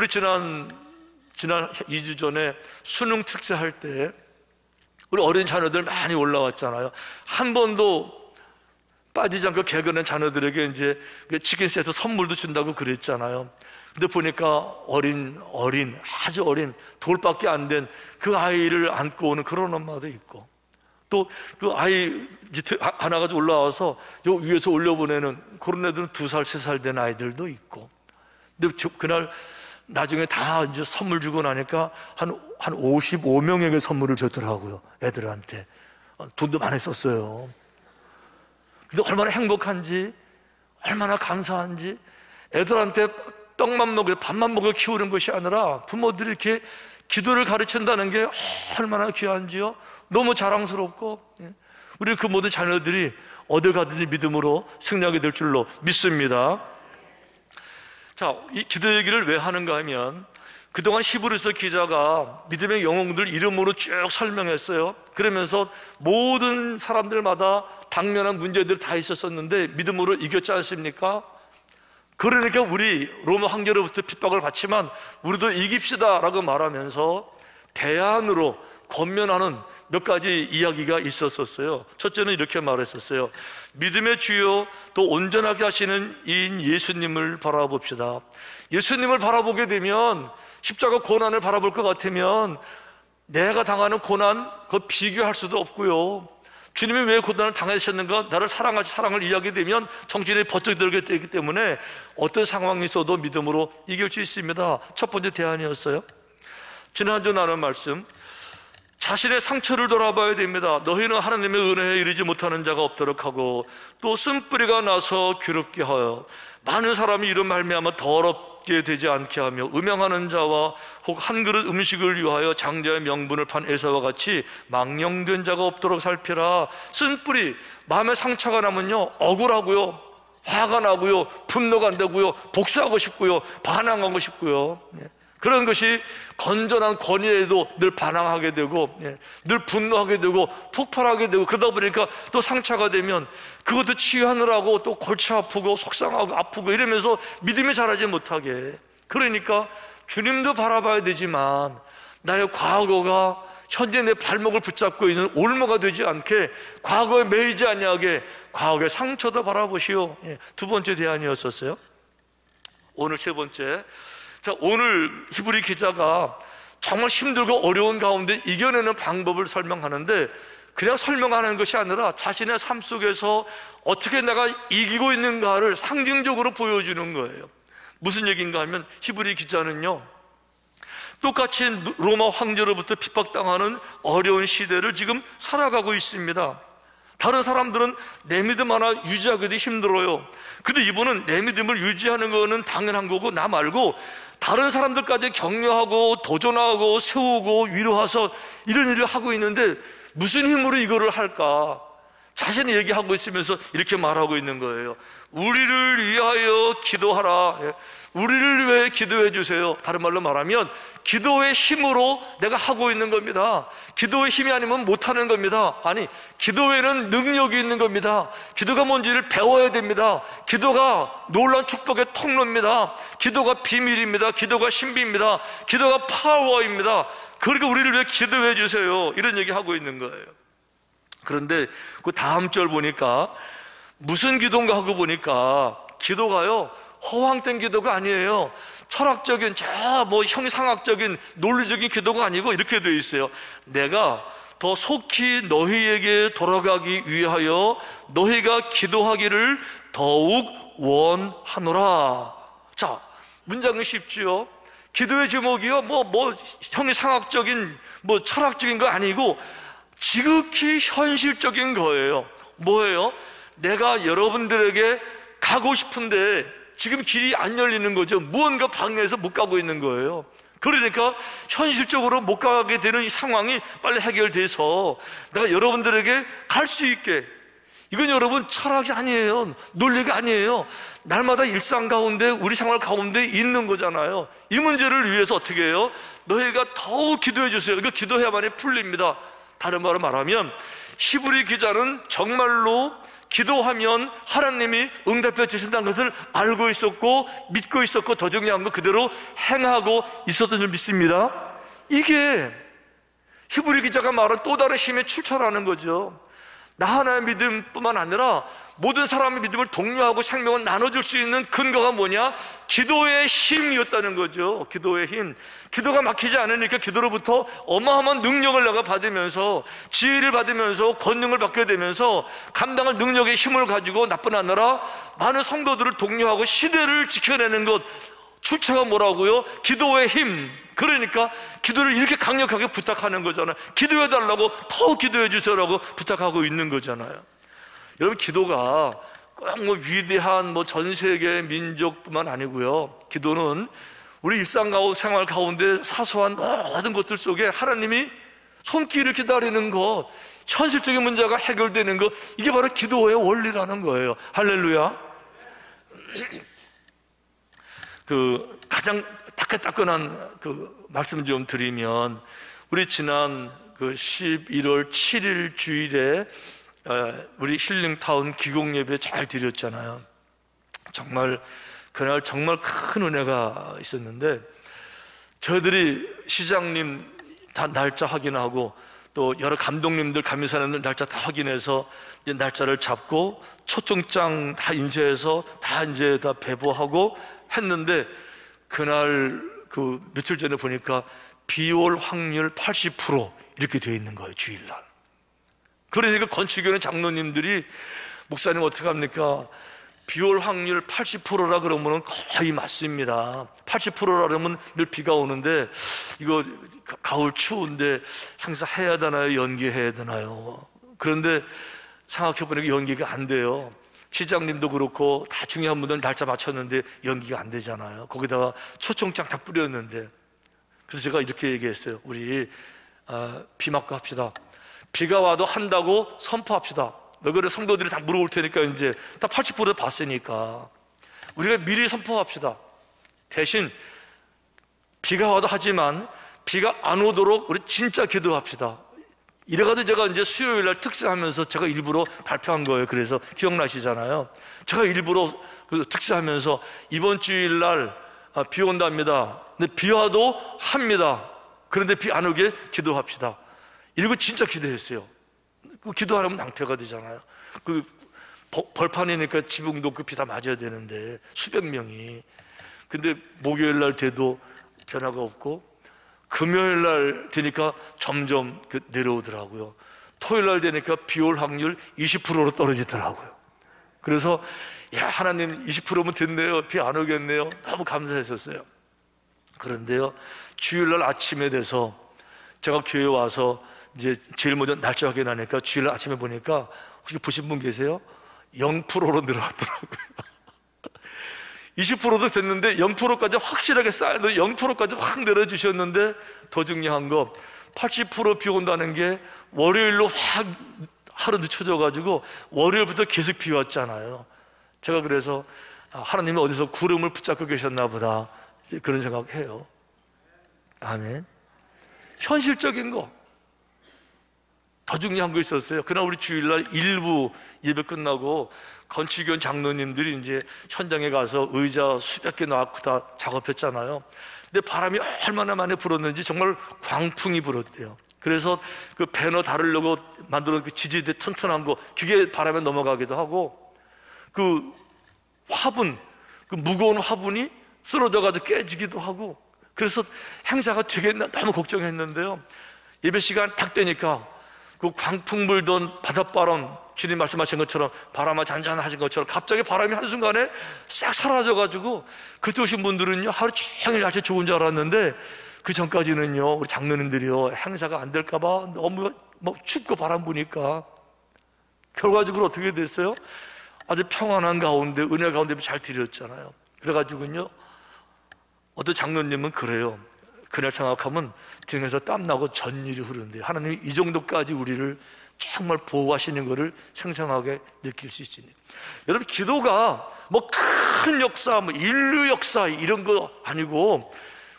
우리 지난 2주 전에 수능 특세 할 때 우리 어린 자녀들 많이 올라왔잖아요. 한 번도 빠지지 않고 개그는 자녀들에게 이제 치킨 세트 선물도 준다고 그랬잖아요. 근데 보니까 아주 어린 돌밖에 안 된 그 아이를 안고 오는 그런 엄마도 있고, 또 그 아이 이제 안아가지고 올라와서 요 위에서 올려보내는 그런 애들은 2살, 3살 된 아이들도 있고. 근데 그날 나중에 다 이제 선물 주고 나니까 한 55명에게 선물을 줬더라고요. 애들한테. 돈도 많이 썼어요. 근데 얼마나 행복한지, 얼마나 감사한지. 애들한테 떡만 먹여, 밥만 먹여 키우는 것이 아니라 부모들이 이렇게 기도를 가르친다는 게 얼마나 귀한지요. 너무 자랑스럽고, 우리 그 모든 자녀들이 어딜 가든지 믿음으로 승리하게 될 줄로 믿습니다. 자, 이 기도 얘기를 왜 하는가 하면, 그동안 히브리서 기자가 믿음의 영웅들 이름으로 쭉 설명했어요. 그러면서 모든 사람들마다 당면한 문제들이 다 있었었는데 믿음으로 이겼지 않습니까? 그러니까 우리 로마 황제로부터 핍박을 받지만 우리도 이깁시다 라고 말하면서 대안으로 권면하는 몇 가지 이야기가 있었어요. 첫째는 이렇게 말했었어요. 믿음의 주요 또 온전하게 하시는 이인 예수님을 바라봅시다. 예수님을 바라보게 되면, 십자가 고난을 바라볼 것 같으면 내가 당하는 고난 그거 비교할 수도 없고요. 주님이 왜 고난을 당하셨는가, 나를 사랑하시 사랑을 이해하게 되면 정신이 번쩍 들게 되기 때문에 어떤 상황이 있어도 믿음으로 이길 수 있습니다. 첫 번째 대안이었어요. 지난주 나눈 말씀, 자신의 상처를 돌아봐야 됩니다. 너희는 하나님의 은혜에 이르지 못하는 자가 없도록 하고 또 쓴뿌리가 나서 괴롭게 하여 많은 사람이 이런 말미암아 더럽게 되지 않게 하며 음행하는 자와 혹 한 그릇 음식을 위하여 장자의 명분을 판 에사와 같이 망령된 자가 없도록 살피라. 쓴뿌리, 마음에 상처가 나면요 억울하고요, 화가 나고요, 분노가 안 되고요, 복수하고 싶고요, 반항하고 싶고요, 그런 것이 건전한 권위에도 늘 반항하게 되고, 늘 분노하게 되고 폭발하게 되고, 그러다 보니까 또 상처가 되면 그것도 치유하느라고 또 골치 아프고 속상하고 아프고 이러면서 믿음이 자라지 못하게. 그러니까 주님도 바라봐야 되지만 나의 과거가 현재 내 발목을 붙잡고 있는 올무가 되지 않게, 과거에 매이지 아니하게 과거의 상처도 바라보시오. 두 번째 대안이었었어요. 오늘 세 번째. 자, 오늘 히브리 기자가 정말 힘들고 어려운 가운데 이겨내는 방법을 설명하는데, 그냥 설명하는 것이 아니라 자신의 삶 속에서 어떻게 내가 이기고 있는가를 상징적으로 보여주는 거예요. 무슨 얘기인가 하면, 히브리 기자는요 똑같이 로마 황제로부터 핍박당하는 어려운 시대를 지금 살아가고 있습니다. 다른 사람들은 내 믿음 하나 유지하기도 힘들어요. 근데 이분은 내 믿음을 유지하는 거는 당연한 거고, 나 말고 다른 사람들까지 격려하고 도전하고 세우고 위로해서 이런 일을 하고 있는데 무슨 힘으로 이거를 할까? 자신이 얘기하고 있으면서 이렇게 말하고 있는 거예요. 우리를 위하여 기도하라. 우리를 위해 기도해 주세요. 다른 말로 말하면 기도의 힘으로 내가 하고 있는 겁니다. 기도의 힘이 아니면 못하는 겁니다. 아니, 기도에는 능력이 있는 겁니다. 기도가 뭔지를 배워야 됩니다. 기도가 놀라운 축복의 통로입니다. 기도가 비밀입니다. 기도가 신비입니다. 기도가 파워입니다. 그러니까 우리를 위해 기도해 주세요. 이런 얘기 하고 있는 거예요. 그런데 그 다음 절 보니까 무슨 기도인가 하고 보니까 기도가요 허황된 기도가 아니에요. 철학적인 형상학적인 논리적인 기도가 아니고 이렇게 되어 있어요. 내가 더 속히 너희에게 돌아가기 위하여 너희가 기도하기를 더욱 원하노라. 자, 문장은 쉽지요. 기도의 제목이요 형상학적인 철학적인 거 아니고 지극히 현실적인 거예요. 뭐예요? 내가 여러분들에게 가고 싶은데 지금 길이 안 열리는 거죠. 무언가 방해해서 못 가고 있는 거예요. 그러니까 현실적으로 못 가게 되는 이 상황이 빨리 해결돼서 내가 여러분들에게 갈 수 있게. 이건 여러분 철학이 아니에요. 논리가 아니에요. 날마다 일상 가운데 우리 생활 가운데 있는 거잖아요. 이 문제를 위해서 어떻게 해요? 너희가 더욱 기도해 주세요. 이거 기도해야만이 풀립니다. 다른 말로 말하면 히브리 기자는 정말로 기도하면 하나님이 응답해 주신다는 것을 알고 있었고 믿고 있었고, 더 중요한 건 그대로 행하고 있었던 줄 믿습니다. 이게 히브리 기자가 말한 또 다른 힘의 출처라는 거죠. 나 하나의 믿음뿐만 아니라 모든 사람의 믿음을 독려하고 생명을 나눠줄 수 있는 근거가 뭐냐? 기도의 힘이었다는 거죠. 기도의 힘. 기도가 막히지 않으니까 기도로부터 어마어마한 능력을 내가 받으면서, 지혜를 받으면서, 권능을 받게 되면서 감당할 능력의 힘을 가지고 나뿐 아니라 많은 성도들을 독려하고 시대를 지켜내는 것, 출처가 뭐라고요? 기도의 힘. 그러니까 기도를 이렇게 강력하게 부탁하는 거잖아요. 기도해달라고, 더 기도해 주세요라고 부탁하고 있는 거잖아요. 여러분, 기도가 꼭 뭐 위대한 전 세계 민족뿐만 아니고요. 기도는 우리 일상생활 가운데 사소한 모든 것들 속에 하나님이 손길을 기다리는 것, 현실적인 문제가 해결되는 것, 이게 바로 기도의 원리라는 거예요. 할렐루야. 가장 따끈따끈한 말씀 좀 드리면, 우리 지난 11월 7일 주일에 우리 힐링타운 기공예배 잘 드렸잖아요. 정말 그날 정말 큰 은혜가 있었는데, 저희들이 시장님 다 날짜 확인하고 또 여러 감독님들, 감리사님들 날짜 다 확인해서 이제 날짜를 잡고 초청장 다 인쇄해서 다 이제 다 배부하고 했는데, 그날 며칠 전에 보니까 비올 확률 80% 이렇게 되어 있는 거예요, 주일날. 그러니까 건축위원회 장로님들이, 목사님 어떡합니까? 비올 확률 80%라 그러면 거의 맞습니다. 80%라 그러면 늘 비가 오는데, 이거 가을 추운데 행사 해야 되나요? 연기해야 되나요? 그런데 생각해보니까 연기가 안 돼요. 시장님도 그렇고 다 중요한 분들 날짜 맞췄는데 연기가 안 되잖아요. 거기다가 초청장 다 뿌렸는데. 그래서 제가 이렇게 얘기했어요. 우리 비 맞고 합시다. 비가 와도 한다고 선포합시다. 왜 그래? 성도들이 다 물어올 테니까 이제 다 80% 봤으니까 우리가 미리 선포합시다. 대신 비가 와도 하지만 비가 안 오도록 우리 진짜 기도합시다. 이래가지고 제가 이제 수요일 날 특세하면서 제가 일부러 발표한 거예요. 그래서 기억나시잖아요. 제가 일부러 특세하면서 이번 주일 날 비 온답니다. 근데 비 와도 합니다. 그런데 비 안 오게 기도합시다. 이러고 진짜 기도했어요. 기도하려면 낭패가 되잖아요. 벌판이니까 지붕도 비 다 맞아야 되는데 수백 명이. 근데 목요일 날 돼도 변화가 없고, 금요일 날 되니까 점점 내려오더라고요. 토요일 날 되니까 비 올 확률 20%로 떨어지더라고요. 그래서 야, 하나님 20%면 됐네요. 비 안 오겠네요. 너무 감사했었어요. 그런데요, 주일날 아침에 돼서 제가 교회 와서 이제 제일 먼저 날짜 확인하니까 주일날 아침에 보니까, 혹시 보신 분 계세요? 0%로 늘어났더라고요. 20%도 됐는데 0%까지 확실하게 쌓여도 0%까지 확 내려주셨는데, 더 중요한 거 80% 비 온다는 게 월요일로 확 하루 늦춰져가지고 월요일부터 계속 비 왔잖아요. 제가 그래서 하나님이 어디서 구름을 붙잡고 계셨나 보다, 그런 생각해요. 아멘. 현실적인 거. 더 중요한 거 있었어요. 그날 우리 주일날 일부 예배 끝나고 건축위원 장로님들이 이제 현장에 가서 의자 수백 개 놓고 다 작업했잖아요. 근데 바람이 얼마나 많이 불었는지 정말 광풍이 불었대요. 그래서 그 배너 다루려고 만들어놓은 그 지지대 튼튼한 거, 그게 바람에 넘어가기도 하고, 그 화분, 그 무거운 화분이 쓰러져가지고 깨지기도 하고, 그래서 행사가 되겠나 너무 걱정했는데요. 예배 시간 딱 되니까 그 광풍 불던 바닷바람, 주님 말씀하신 것처럼 바람아 잔잔하신 것처럼 갑자기 바람이 한순간에 싹 사라져가지고, 그때 오신 분들은요 하루 종일 날씨 좋은 줄 알았는데, 그 전까지는요 우리 장로님들이요 행사가 안 될까봐 너무 춥고 바람 부니까 결과적으로 어떻게 됐어요? 아주 평안한 가운데, 은혜 가운데 잘 드렸잖아요. 그래가지고요 어떤 장로님은 그래요. 그날 생각하면 등에서 땀나고 전율이 흐르는데, 하나님이 이 정도까지 우리를 정말 보호하시는 것을 생생하게 느낄 수 있으니, 여러분, 기도가 큰 역사, 인류 역사 이런 거 아니고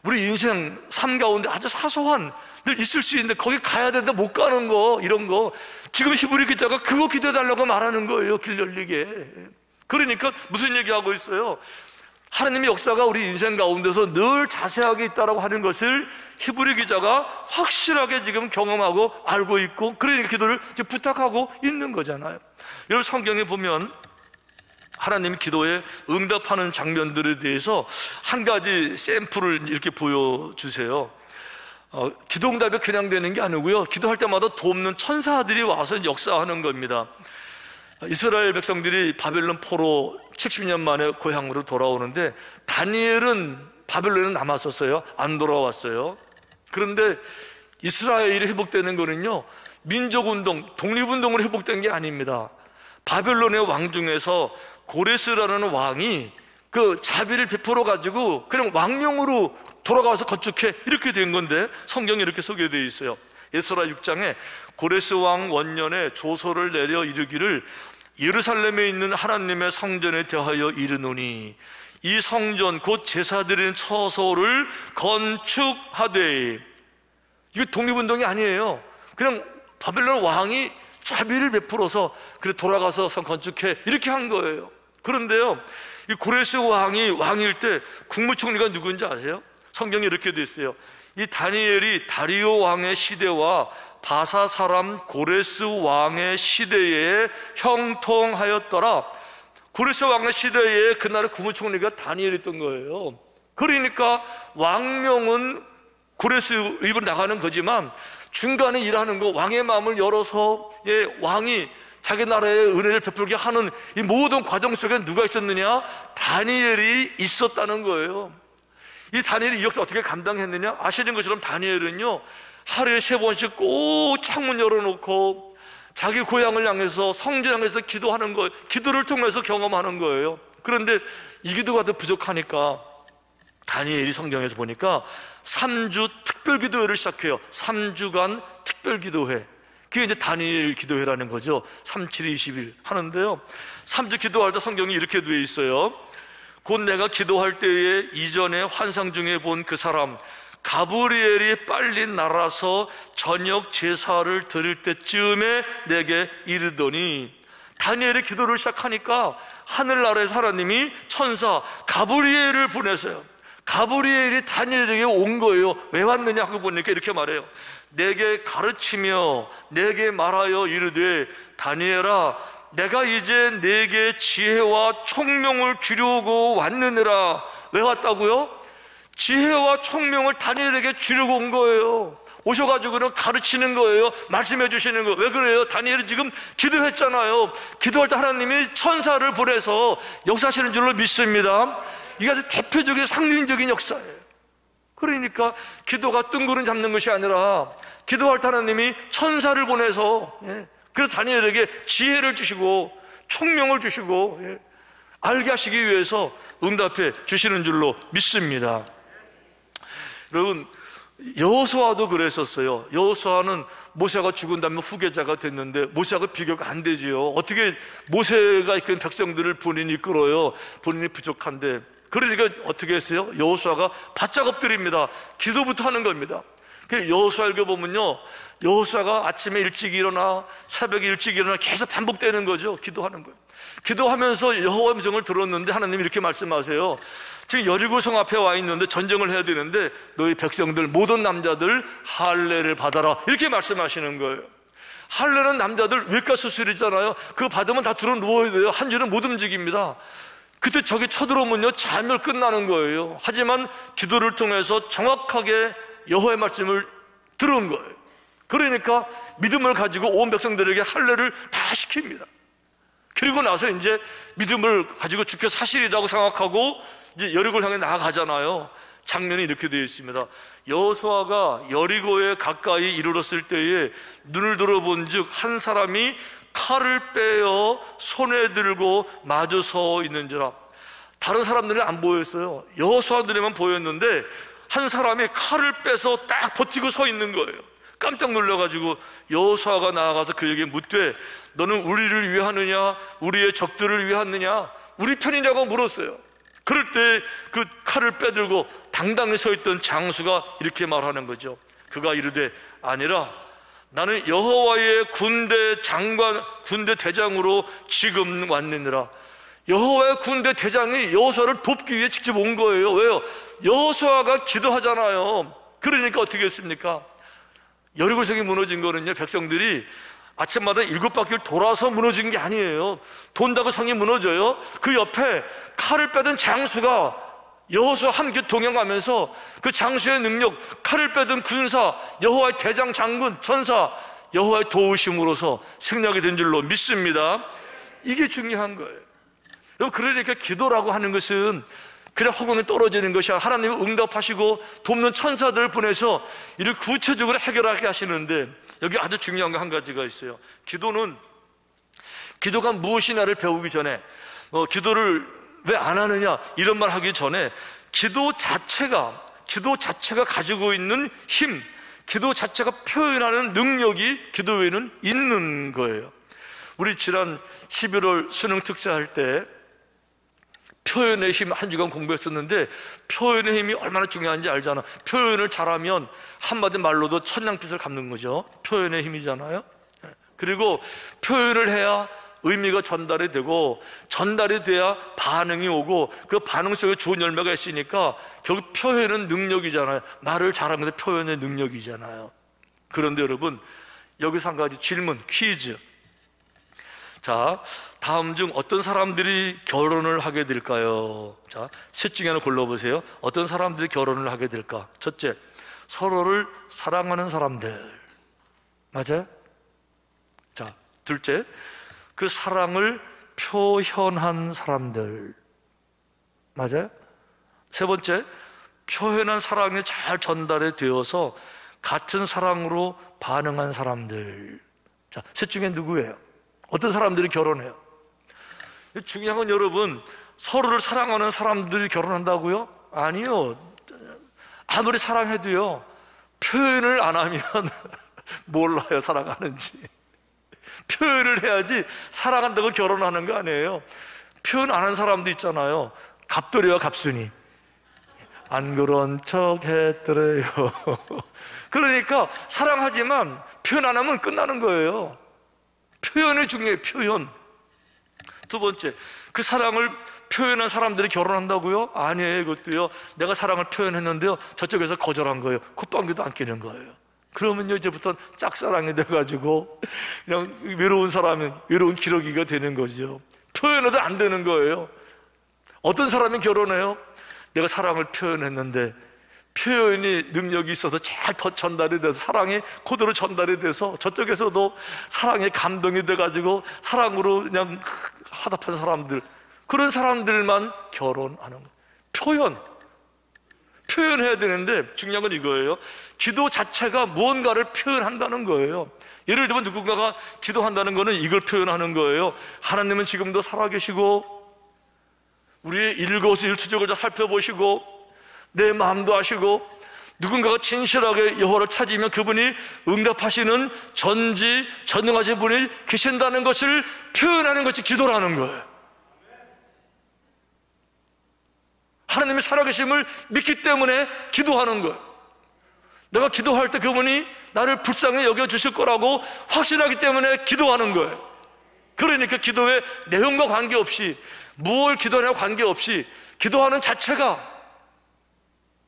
우리 인생 삶 가운데 아주 사소한 늘 있을 수 있는데 거기 가야 되는데 못 가는 거, 이런 거. 지금 히브리 기자가 그거 기도해달라고 말하는 거예요, 길 열리게. 그러니까 무슨 얘기하고 있어요? 하나님의 역사가 우리 인생 가운데서 늘 자세하게 있다라고 하는 것을 히브리 기자가 확실하게 지금 경험하고 알고 있고, 그러니까 기도를 지금 부탁하고 있는 거잖아요. 여러분, 성경에 보면 하나님이 기도에 응답하는 장면들에 대해서 한 가지 샘플을 이렇게 보여주세요. 기도 응답이 그냥 되는 게 아니고요, 기도할 때마다 돕는 천사들이 와서 역사하는 겁니다. 이스라엘 백성들이 바벨론 포로 70년 만에 고향으로 돌아오는데, 다니엘은 바벨론에 남았었어요. 안 돌아왔어요. 그런데 이스라엘이 회복되는 거는요, 민족운동, 독립운동으로 회복된 게 아닙니다. 바벨론의 왕 중에서 고레스라는 왕이 그 자비를 베풀어 가지고 그냥 왕명으로 돌아가서 건축해, 이렇게 된 건데 성경에 이렇게 소개되어 있어요. 에스라 6장에 고레스 왕 원년에 조서를 내려 이르기를, 예루살렘에 있는 하나님의 성전에 대하여 이르노니 이 성전 곧 제사드리는 처소를 건축하되. 이거 독립운동이 아니에요. 그냥 바벨론 왕이 자비를 베풀어서 그래 돌아가서 성 건축해, 이렇게 한 거예요. 그런데요, 이 고레스 왕이 왕일 때 국무총리가 누군지 아세요? 성경에 이렇게 돼 있어요. 이 다니엘이 다리오 왕의 시대와 바사 사람 고레스 왕의 시대에 형통하였더라. 고레스 왕의 시대에 그날의 국무총리가 다니엘이었던 거예요. 그러니까 왕명은 고레스 입으로 나가는 거지만 중간에 일하는 거, 왕의 마음을 열어서 왕이 자기 나라의 은혜를 베풀게 하는 이 모든 과정 속에 누가 있었느냐? 다니엘이 있었다는 거예요. 이 다니엘이 이 역사 어떻게 감당했느냐? 아시는 것처럼 다니엘은요, 하루에 3번씩 꼭 창문 열어놓고 자기 고향을 향해서, 성전 향해서 기도하는 거예요. 기도를 통해서 경험하는 거예요. 그런데 이 기도가 더 부족하니까 다니엘이 성경에서 보니까 3주 특별기도회를 시작해요. 3주간 특별기도회. 그게 이제 다니엘 기도회라는 거죠. 3, 7, 20일 하는데요, 3주 기도할 때 성경이 이렇게 되어 있어요. 곧 내가 기도할 때에 이전에 환상 중에 본 그 사람 가브리엘이 빨리 날아서 저녁 제사를 드릴 때쯤에 내게 이르더니, 다니엘이 기도를 시작하니까 하늘나라에서 하나님이 천사 가브리엘을 보내서요, 가브리엘이 다니엘에게 온 거예요. 왜 왔느냐 하고 보니까 이렇게 말해요. 내게 가르치며 내게 말하여 이르되, 다니엘아, 내가 이제 내게 지혜와 총명을 주려고 왔느니라. 왜 왔다고요? 지혜와 총명을 다니엘에게 주려고 온 거예요. 오셔가지고는 가르치는 거예요. 말씀해 주시는 거예요. 왜 그래요? 다니엘이 지금 기도했잖아요. 기도할 때 하나님이 천사를 보내서 역사하시는 줄로 믿습니다. 이게 아주 대표적인 상징적인 역사예요. 그러니까 기도가 뜬구름 잡는 것이 아니라 기도할 때 하나님이 천사를 보내서, 그래서 다니엘에게 지혜를 주시고 총명을 주시고 알게 하시기 위해서 응답해 주시는 줄로 믿습니다. 여러분, 여호수아도 그랬었어요. 여호수아는 모세가 죽은 다음에 후계자가 됐는데 모세하고 비교가 안 되지요. 어떻게 모세가 이끈 백성들을 본인이 이끌어요? 본인이 부족한데. 그러니까 어떻게 했어요? 여호수아가 바짝 엎드립니다. 기도부터 하는 겁니다. 여호수아 읽어보면요, 여호수아가 아침에 일찍 일어나 새벽에 일찍 일어나 계속 반복되는 거죠. 기도하는 거예요. 기도하면서 여호와의 음성을 들었는데 하나님이 이렇게 말씀하세요. 지금 여리고 성 앞에 와 있는데 전쟁을 해야 되는데 너희 백성들 모든 남자들 할례를 받아라, 이렇게 말씀하시는 거예요. 할례는 남자들 외과 수술이잖아요. 그거 받으면 다 들어 누워야 돼요. 한 줄은 못 움직입니다. 그때 저기 쳐들어오면요, 자멸 끝나는 거예요. 하지만 기도를 통해서 정확하게 여호와의 말씀을 들은 거예요. 그러니까 믿음을 가지고 온 백성들에게 할례를 다 시킵니다. 그리고 나서 이제 믿음을 가지고 주께 사실이라고 생각하고 이제 여리고를 향해 나아가잖아요. 장면이 이렇게 되어 있습니다. 여호수아가 여리고에 가까이 이르렀을 때에 눈을 들어본 즉 한 사람이 칼을 빼어 손에 들고 마주 서 있는지라. 다른 사람들은 안 보였어요. 여호수아 눈에만 보였는데 한 사람이 칼을 빼서 딱 버티고 서 있는 거예요. 깜짝 놀라가지고 여호수아가 나아가서 그에게 묻되, 너는 우리를 위하느냐 우리의 적들을 위하느냐, 우리 편이냐고 물었어요. 그럴 때 그 칼을 빼들고 당당히 서 있던 장수가 이렇게 말하는 거죠. 그가 이르되 아니라 나는 여호와의 군대 대장으로 지금 왔느니라. 여호와의 군대 대장이 여호수아를 돕기 위해 직접 온 거예요. 왜요? 여호수아가 기도하잖아요. 그러니까 어떻게 했습니까? 여리고성이 무너진 거는요, 백성들이 아침마다 7바퀴를 돌아서 무너진 게 아니에요. 돈다고 성이 무너져요. 그 옆에 칼을 빼던 장수가 여호수아와 함께 동행하면서 그 장수의 능력, 칼을 빼던 군사, 여호와의 대장 장군, 천사, 여호와의 도우심으로서 승리하게 된 줄로 믿습니다. 이게 중요한 거예요. 그러니까 기도라고 하는 것은 그냥 허공에 떨어지는 것이 아니라 하나님이 응답하시고 돕는 천사들을 보내서 이를 구체적으로 해결하게 하시는데, 여기 아주 중요한 거 한 가지가 있어요. 기도가 무엇이냐를 배우기 전에, 기도를 왜 안 하느냐 이런 말 하기 전에 기도 자체가 가지고 있는 힘, 기도 자체가 표현하는 능력이 기도에는 있는 거예요. 우리 지난 11월 수능 특사할 때 표현의 힘 한 주간 공부했었는데, 표현의 힘이 얼마나 중요한지 알잖아. 표현을 잘하면 한마디 말로도 천냥빚을 갚는 거죠. 표현의 힘이잖아요. 그리고 표현을 해야 의미가 전달이 되고, 전달이 돼야 반응이 오고, 그 반응 속에 좋은 열매가 있으니까 결국 표현은 능력이잖아요. 말을 잘하는 게 표현의 능력이잖아요. 그런데 여러분, 여기서 한 가지 질문, 퀴즈. 자, 다음 중 어떤 사람들이 결혼을 하게 될까요? 자, 셋 중에 하나 골라보세요. 어떤 사람들이 결혼을 하게 될까? 첫째, 서로를 사랑하는 사람들. 맞아요? 자, 둘째, 그 사랑을 표현한 사람들. 맞아요? 세 번째, 표현한 사랑이 잘 전달이 되어서 같은 사랑으로 반응한 사람들. 자, 셋 중에 누구예요? 어떤 사람들이 결혼해요? 중요한 건 여러분, 서로를 사랑하는 사람들이 결혼한다고요? 아니요. 아무리 사랑해도요, 표현을 안 하면 몰라요, 사랑하는지. 표현을 해야지 사랑한다고 결혼하는 거 아니에요. 표현 안 하는 사람도 있잖아요. 갑돌이와 갑순이. 안 그런 척 했더래요. 그러니까 사랑하지만 표현 안 하면 끝나는 거예요. 표현이 중요해요, 표현. 두 번째, 그 사랑을 표현한 사람들이 결혼한다고요? 아니에요, 그것도요. 내가 사랑을 표현했는데요, 저쪽에서 거절한 거예요. 콧방귀도 안 끼는 거예요. 그러면요, 이제부터는 짝사랑이 돼가지고 그냥 외로운 사람이 외로운 기러기가 되는 거죠. 표현해도 안 되는 거예요. 어떤 사람이 결혼해요? 내가 사랑을 표현했는데 표현이 능력이 있어서 잘 전달이 돼서 사랑이 그대로 전달이 돼서 저쪽에서도 사랑에 감동이 돼가지고 사랑으로 그냥 화답한 사람들, 그런 사람들만 결혼하는 거예요. 표현해야 되는데 중요한 건 이거예요. 기도 자체가 무언가를 표현한다는 거예요. 예를 들면 누군가가 기도한다는 거는 이걸 표현하는 거예요. 하나님은 지금도 살아계시고 우리의 일거수일투족을 잘 살펴보시고 내 마음도 아시고, 누군가가 진실하게 여호와를 찾으면 그분이 응답하시는 전지전능하신 분이 계신다는 것을 표현하는 것이 기도라는 거예요. 하나님이 살아계심을 믿기 때문에 기도하는 거예요. 내가 기도할 때 그분이 나를 불쌍히 여겨주실 거라고 확신하기 때문에 기도하는 거예요. 그러니까 기도의 내용과 관계없이, 무엇을 기도하냐와 관계없이 기도하는 자체가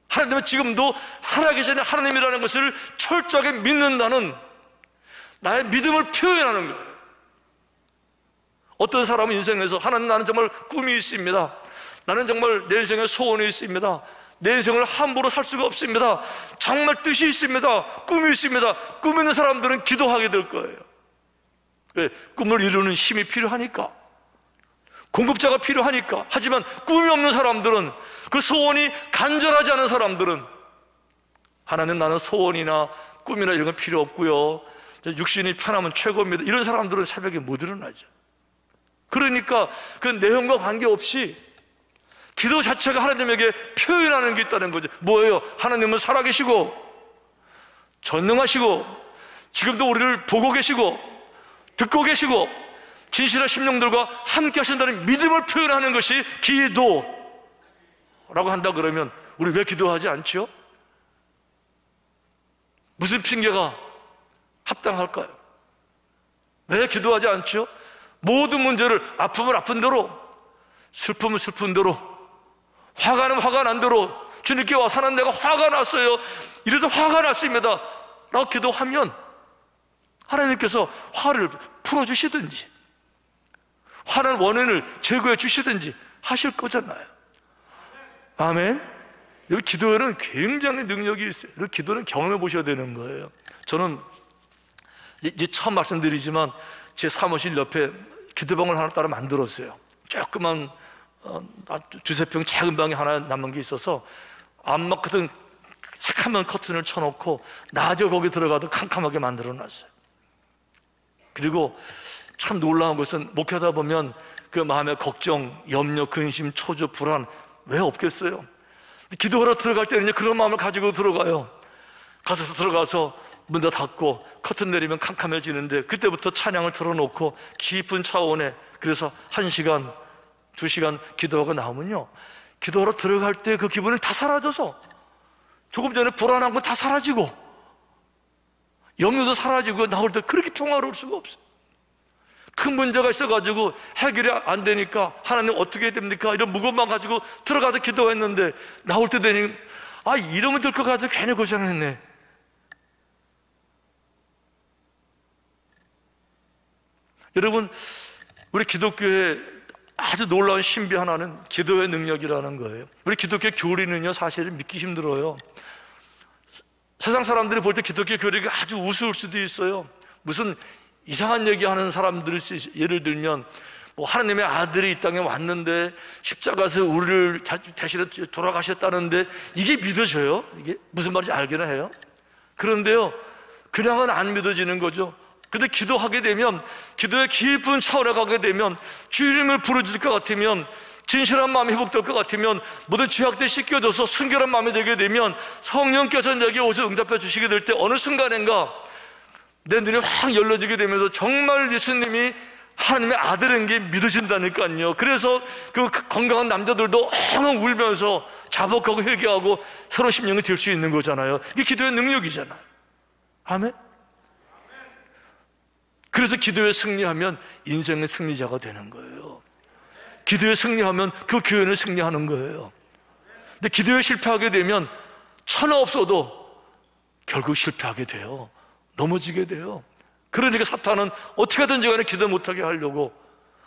하나님은 지금도 살아계시는 하나님이라는 것을 철저하게 믿는다는 나의 믿음을 표현하는 거예요. 어떤 사람은 인생에서 하나님, 나는 정말 꿈이 있습니다. 나는 정말 내 인생에 소원이 있습니다. 내 인생을 함부로 살 수가 없습니다. 정말 뜻이 있습니다. 꿈이 있습니다. 꿈 있는 사람들은 기도하게 될 거예요. 왜? 꿈을 이루는 힘이 필요하니까, 공급자가 필요하니까. 하지만 꿈이 없는 사람들은, 그 소원이 간절하지 않은 사람들은, 하나님, 나는 소원이나 꿈이나 이런 건 필요 없고요, 육신이 편하면 최고입니다, 이런 사람들은 새벽에 못 일어나죠. 그러니까 그 내용과 관계없이 기도 자체가 하나님에게 표현하는 게 있다는 거죠. 뭐예요? 하나님은 살아계시고 전능하시고 지금도 우리를 보고 계시고 듣고 계시고 진실한 심령들과 함께 하신다는 믿음을 표현하는 것이 기도라고 한다. 그러면 우리 왜 기도하지 않지요? 무슨 핑계가 합당할까요? 왜 기도하지 않죠? 모든 문제를 아프면 아픈 대로, 슬픔은 슬픈 대로, 화가는 화가 난 대로 주님께 와서 하나님 내가 화가 났어요, 이래도 화가 났습니다 라고 기도하면 하나님께서 화를 풀어주시든지 화난 원인을 제거해 주시든지 하실 거잖아요. 아멘. 여기 기도에는 굉장히 능력이 있어요. 여기 기도는 경험해 보셔야 되는 거예요. 저는 이제 처음 말씀드리지만 제 사무실 옆에 기도방을 하나 따로 만들었어요. 조그만 두세 평 작은 방이 하나 남은 게 있어서 암막 같은 새카만 커튼을 쳐놓고 낮에 거기 들어가도 캄캄하게 만들어놨어요. 그리고 참 놀라운 것은 목회하다 보면 그 마음의 걱정, 염려, 근심, 초조, 불안 왜 없겠어요? 기도하러 들어갈 때는 그런 마음을 가지고 들어가요. 가서 들어가서 문 다 닫고 커튼 내리면 캄캄해지는데 그때부터 찬양을 틀어놓고 깊은 차원에, 그래서 1시간, 2시간 기도하고 나오면요, 기도하러 들어갈 때 그 기분이 다 사라져서 조금 전에 불안한 건 다 사라지고 염려도 사라지고 나올 때 그렇게 평화로울 수가 없어요. 큰 문제가 있어가지고 해결이 안 되니까 하나님 어떻게 해야 됩니까? 이런 무거운 마음 가지고 들어가서 기도했는데 나올 때 되니 이러면 될 것 같아서 괜히 고생했네. 여러분, 우리 기독교의 아주 놀라운 신비 하나는 기도의 능력이라는 거예요. 우리 기독교 교리는요, 사실은 믿기 힘들어요. 세상 사람들이 볼 때 기독교 교리가 아주 우스울 수도 있어요. 무슨 이상한 얘기하는 사람들을, 예를 들면 뭐 하나님의 아들이 이 땅에 왔는데 십자가에서 우리를 대신에 돌아가셨다는데 이게 믿어져요? 이게 무슨 말인지 알기는 해요. 그런데요, 그냥은 안 믿어지는 거죠. 근데 기도하게 되면, 기도의 깊은 차원에 가게 되면, 주님을 부르짖을 것 같으면, 진실한 마음이 회복될 것 같으면, 모든 죄악들이 씻겨져서 순결한 마음이 되게 되면 성령께서 내게 오셔서 응답해 주시게 될 때 어느 순간인가 내 눈이 확 열려지게 되면서 정말 예수님이 하나님의 아들인 게 믿어진다니까요. 그래서 그 건강한 남자들도 엉엉 울면서 자복하고 회개하고 새로운 심령이 될 수 있는 거잖아요. 이게 기도의 능력이잖아요. 아멘. 그래서 기도에 승리하면 인생의 승리자가 되는 거예요. 기도에 승리하면 그 교회는 승리하는 거예요. 근데 기도에 실패하게 되면 천하 없어도 결국 실패하게 돼요. 넘어지게 돼요. 그러니까 사탄은 어떻게든지 간에 기도 못하게 하려고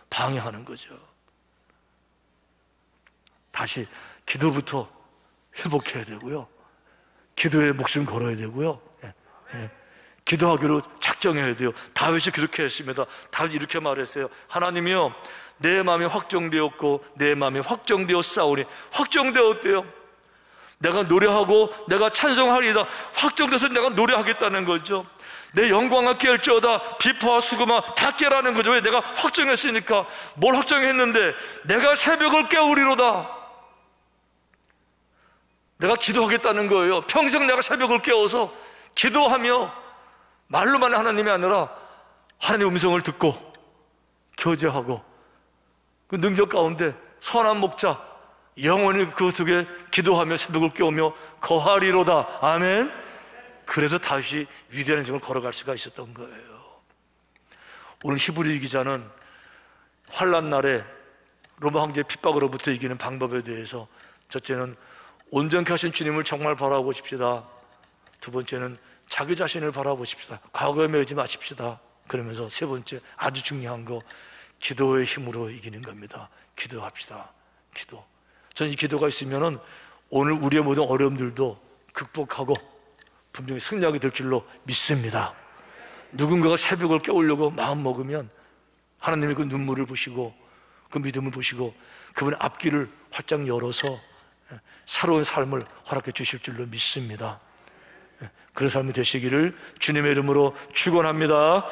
방해하는 거죠. 다시 기도부터 회복해야 되고요, 기도에 목숨 걸어야 되고요, 기도하기로 작정해야 돼요. 다윗이 그렇게 했습니다. 다윗이 이렇게 말했어요. 하나님이여, 내 마음이 확정되었고 내 마음이 확정되었사오니. 확정되었대요. 내가 노래하고 내가 찬송하리이다. 확정돼서 내가 노래하겠다는 거죠. 내 영광을 깰지어다. 비파와 수금아 다 깨라는 거죠. 왜? 내가 확정했으니까. 뭘 확정했는데? 내가 새벽을 깨우리로다. 내가 기도하겠다는 거예요. 평생 내가 새벽을 깨워서 기도하며 말로만 하나님이 아니라 하나님의 음성을 듣고 교제하고 그 능력 가운데 선한 목자 영원히 그 속에 기도하며 새벽을 깨우며 거하리로다. 아멘. 그래서 다시 위대한 인생을 걸어갈 수가 있었던 거예요. 오늘 히브리 기자는 환난 날에 로마 황제의 핍박으로부터 이기는 방법에 대해서, 첫째는 온전케 하신 주님을 정말 바라보십시다. 두 번째는 자기 자신을 바라보십시다. 과거에 매이지 마십시다. 그러면서 세 번째, 아주 중요한 거, 기도의 힘으로 이기는 겁니다. 기도합시다. 기도. 저는 이 기도가 있으면은 오늘 우리의 모든 어려움들도 극복하고 분명히 승리하게 될 줄로 믿습니다. 누군가가 새벽을 깨우려고 마음 먹으면 하나님이 그 눈물을 보시고 그 믿음을 보시고 그분의 앞길을 활짝 열어서 새로운 삶을 허락해 주실 줄로 믿습니다. 그런 삶이 되시기를 주님의 이름으로 축원합니다.